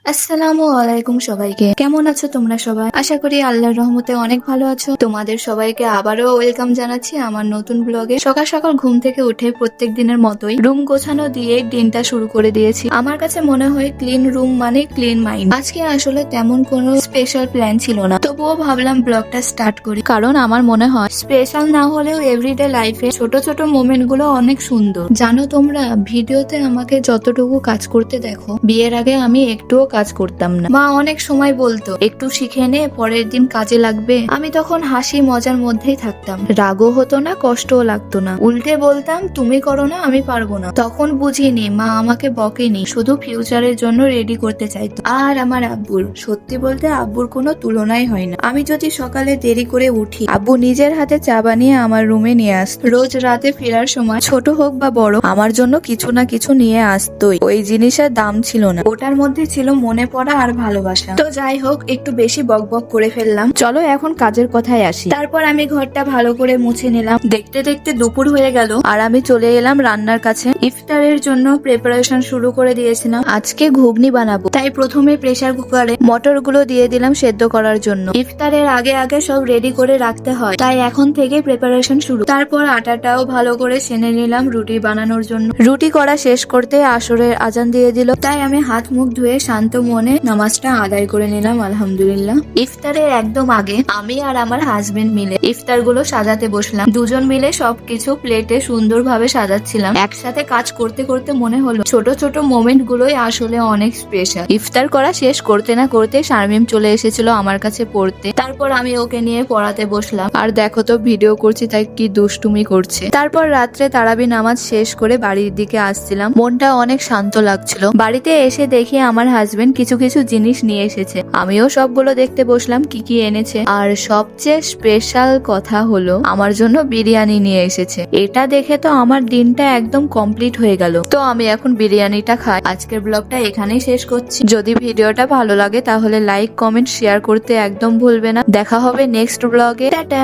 আসসালামু আলাইকুম সবাইকে। কেমন আছো তোমরা সবাই? আশা করি আল্লাহর রহমতে অনেক ভালো আছো। তোমাদের সবাইকে আবারও ওয়েলকাম জানাচ্ছি আমার নতুন ব্লগে। সকাল সকাল ঘুম থেকে উঠে প্রত্যেক দিনের মতোই রুম গোছানো দিয়ে দিনটা শুরু করে দিয়েছি। আমার কাছে মনে হয় ক্লিন রুম মানে ক্লিন মাইন্ড। আজকে আসলে তেমন কোনো স্পেশাল প্ল্যান ছিল না, তবুও ভাবলাম ব্লগটা স্টার্ট করি, কারণ আমার মনে হয় স্পেশাল না হলেও এভরিডে লাইফে ছোট ছোট মোমেন্ট গুলো অনেক সুন্দর। জানো তোমরা, ভিডিওতে আমাকে যতটুকু কাজ করতে দেখো, বিয়ের আগে আমি একটুও কাজ করতাম না। মা অনেক সময় বলতো একটু শিখে নে, পরের দিন কাজে লাগবে। আমি তখন হাসি মজার মধ্যেই থাকতাম, রাগও হতো না, কষ্টও লাগতো না। উল্টে বলতাম তুমি করো না, আমি পারবো না। তখন বুঝিনি মা আমাকে বকেনি, শুধু ফিউচারের জন্য রেডি করতে চাইতো। আর আমার আব্বুর, সত্যি বলতে আব্বুর কোনো তুলনাই হয় না। আমি যদি সকালে দেরি করে উঠি, আব্বু নিজের হাতে চা বানিয়ে আমার রুমে নিয়ে আসতো। রোজ রাতে ফেরার সময় ছোট হোক বা বড় আমার জন্য কিছু না কিছু নিয়ে আসতোই। ওই জিনিসের দাম ছিল না, ওটার মধ্যে ছিল মনে পড়া আর ভালোবাসা। তো যাই হোক, একটু বেশি বকবক করে ফেললাম, চলো এখন কাজের কথায় আসি। তারপর আমি ঘরটা ভালো করে মুছে নিলাম। দেখতে দেখতে দুপুর হয়ে গেল আর আমি চলে এলাম রান্নার কাছে। ইফতারের জন্য প্রিপারেশন শুরু করে দিয়েছিলাম। আজকে ঘুগনি বানাবো, তাই প্রথমে প্রেসার কুকারে মটর গুলো দিয়ে দিলাম সেদ্ধ করার জন্য। ইফতারের আগে আগে সব রেডি করে রাখতে হয়, তাই এখন থেকে প্রিপারেশন শুরু। তারপর আটাটাও ভালো করে সেনে নিলাম রুটি বানানোর জন্য। রুটি করা শেষ করতে আসরের আজান দিয়ে দিল, তাই আমি হাত মুখ ধুয়ে শান্ত মনে নামাজটা আদায় করে নিলাম আলহামদুলিল্লাহ। ইফতারের একদম আগে আমি আর আমার হাজবেন্ড মিলে ইফতার গুলো সাজাতে বসলাম। দুজন মিলে সবকিছু প্লেটে সুন্দরভাবে সাজাচ্ছিলাম। একসাথে কাজ করতে করতে মনে হলো ছোট ছোট মোমেন্ট গুলোই আসলে অনেক স্পেশাল। ইফতার করা শেষ করতে না করতে শারমিম চলে এসেছিল আমার কাছে পড়তে। তারপর আমি ওকে নিয়ে পড়াতে বসলাম। আর দেখো তো ভিডিও করছি তাই কি দুষ্টুমি করছে। তারপর রাত্রে তারাবি নামাজ শেষ করে বাড়ির দিকে আসছিলাম। মনটা অনেক শান্ত লাগছিল। বাড়িতে এসে দেখি আমার হাজবেন্ড কিছু কিছু জিনিস নিয়ে এসেছে। আমিও সবগুলো দেখতে বসলাম কি কি এনেছে। আর সবচেয়ে স্পেশাল কথা হলো আমার জন্য বিরিয়ানি নিয়ে এসেছে। এটা দেখে তো আমার দিনটা একদম কমপ্লিট হয়ে গেল। তো আমি এখন বিরিয়ানিটা খাই। আজকের ব্লগটা এখানেই শেষ করছি। যদি ভিডিওটা ভালো লাগে তাহলে লাইক, কমেন্ট, শেয়ার করতে একদম ভুলবে না। দেখা হবে নেক্সট ব্লগে। টাটা।